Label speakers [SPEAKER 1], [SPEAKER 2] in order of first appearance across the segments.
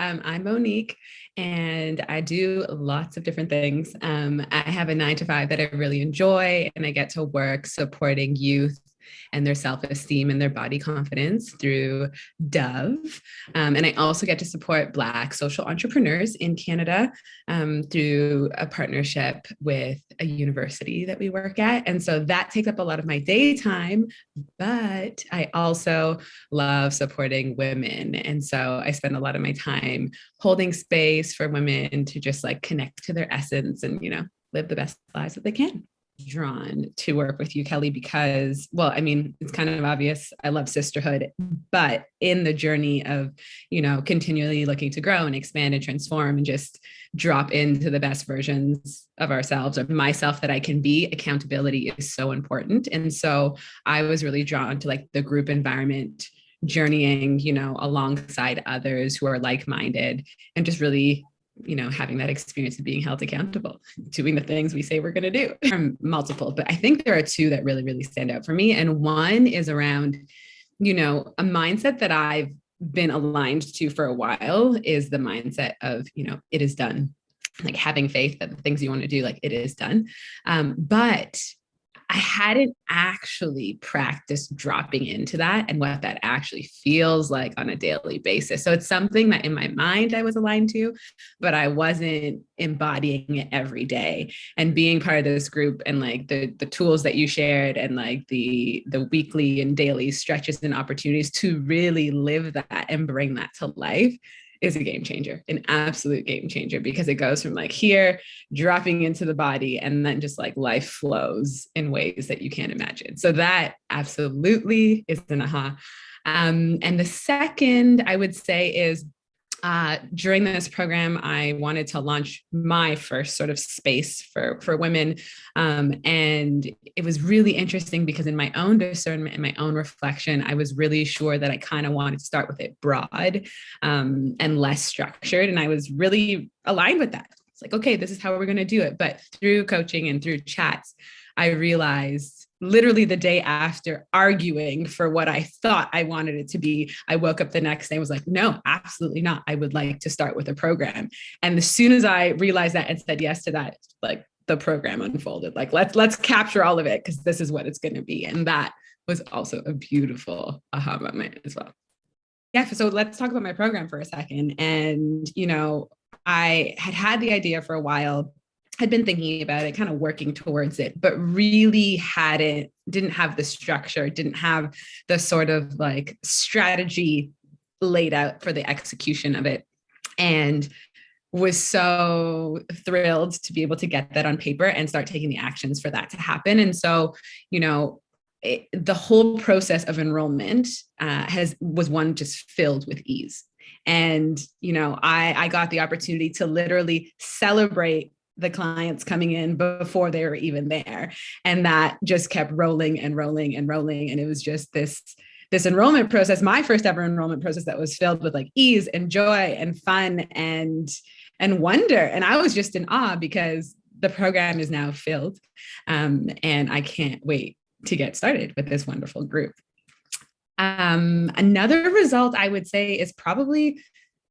[SPEAKER 1] I'm Monique, and I do lots of different things. I have a 9 to 5 that I really enjoy, and I get to work supporting youth and their self-esteem and their body confidence through Dove. And I also get to support Black social entrepreneurs in Canada through a partnership with a university that we work at. And so that takes up a lot of my daytime, but I also love supporting women. And so I spend a lot of my time holding space for women to just like connect to their essence and, live the best lives that they can. Drawn to work with you, Kelly, because, well, I mean, it's kind of obvious. I love sisterhood, but in the journey of, continually looking to grow and expand and transform and just drop into the best versions of ourselves or myself that I can be, accountability is so important. And so I was really drawn to like the group environment, journeying, alongside others who are like-minded and just really having that experience of being held accountable, doing the things we say we're going to do. Multiple, but I think there are two that really, really stand out for me. And one is around, a mindset that I've been aligned to for a while is the mindset of, it is done. Like having faith that the things you want to do, like it is done. But I hadn't actually practiced dropping into that and what that actually feels like on a daily basis. So it's something that in my mind I was aligned to, but I wasn't embodying it every day. And being part of this group and like the tools that you shared and like the weekly and daily stretches and opportunities to really live that and bring that to life is a game changer, an absolute game changer, because it goes from like here, dropping into the body, and then just like life flows in ways that you can't imagine. So that absolutely is an aha. And the second I would say is during this program, I wanted to launch my first sort of space for women. And it was really interesting because in my own discernment and my own reflection, I was really sure that I kind of wanted to start with it broad and less structured. And I was really aligned with that. It's like, okay, this is how we're going to do it. But through coaching and through chats, I realized literally the day after arguing for what I thought I wanted it to be, I woke up the next day and was like, no, absolutely not. I would like to start with a program. And as soon as I realized that and said yes to that, like the program unfolded, like, let's capture all of it because this is what it's going to be. And that was also a beautiful aha moment as well. Yeah. So let's talk about my program for a second. And, I had the idea for a while, had been thinking about it, kind of working towards it, but really didn't have the structure, didn't have the sort of like strategy laid out for the execution of it. And was so thrilled to be able to get that on paper and start taking the actions for that to happen. And so, the whole process of enrollment was one just filled with ease. And, I got the opportunity to literally celebrate the clients coming in before they were even there. And that just kept rolling and rolling and rolling. And it was just this enrollment process, my first ever enrollment process that was filled with like ease and joy and fun and wonder. And I was just in awe because the program is now filled. And I can't wait to get started with this wonderful group. Another result I would say is probably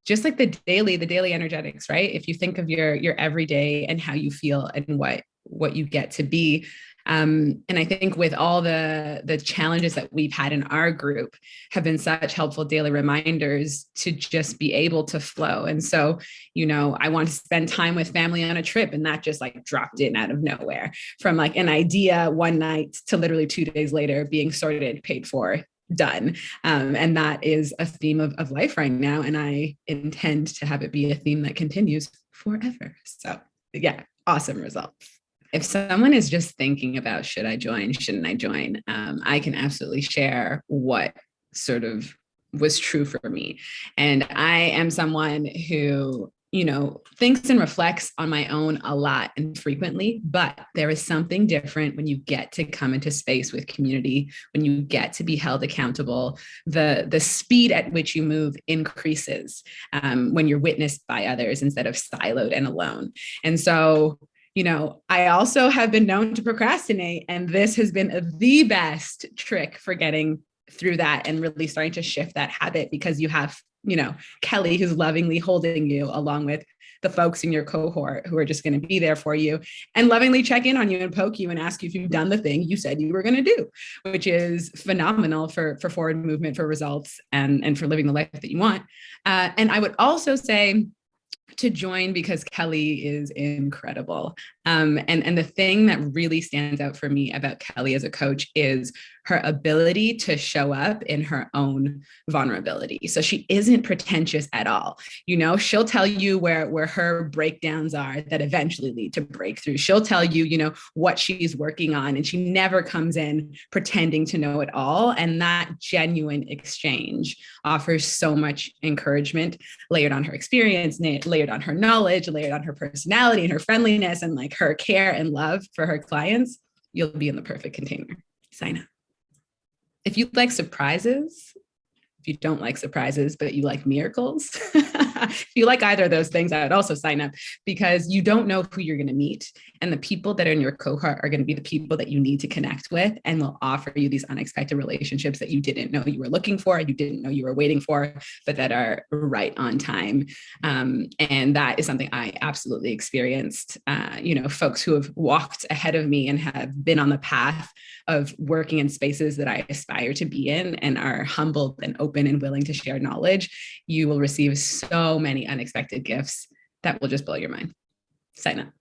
[SPEAKER 1] just like the daily energetics, right? If you think of your everyday and how you feel and what you get to be. And I think with all the challenges that we've had in our group have been such helpful daily reminders to just be able to flow. And so, I want to spend time with family on a trip, and that just like dropped in out of nowhere from like an idea one night to literally 2 days later being sorted, paid for, done. And that is a theme of life right now. And I intend to have it be a theme that continues forever. So yeah, awesome results. If someone is just thinking about, should I join, shouldn't I join? I can absolutely share what sort of was true for me. And I am someone who, thinks and reflects on my own a lot and frequently, but there is something different when you get to come into space with community, when you get to be held accountable. The speed at which you move increases when you're witnessed by others instead of siloed and alone. And so, I also have been known to procrastinate, and this has been the best trick for getting through that and really starting to shift that habit, because you have Kelly, who's lovingly holding you along with the folks in your cohort who are just going to be there for you and lovingly check in on you and poke you and ask you if you've done the thing you said you were going to do, which is phenomenal for forward movement, for results, and for living the life that you want. And I would also say to join because Kelly is incredible. And the thing that really stands out for me about Kelly as a coach is her ability to show up in her own vulnerability. So she isn't pretentious at all. She'll tell you where her breakdowns are that eventually lead to breakthrough. She'll tell you, what she's working on, and she never comes in pretending to know it all. And that genuine exchange offers so much encouragement, layered on her experience, layered on her knowledge, layered on her personality and her friendliness, and like her care and love for her clients. You'll be in the perfect container. Sign up. If you like surprises, if you don't like surprises, but you like miracles, if you like either of those things, I would also sign up, because you don't know who you're going to meet. And the people that are in your cohort are going to be the people that you need to connect with, and will offer you these unexpected relationships that you didn't know you were looking for, you didn't know you were waiting for, but that are right on time. And that is something I absolutely experienced. Folks who have walked ahead of me and have been on the path of working in spaces that I aspire to be in and are humbled and open and willing to share knowledge, you will receive so many unexpected gifts that will just blow your mind. Sign up.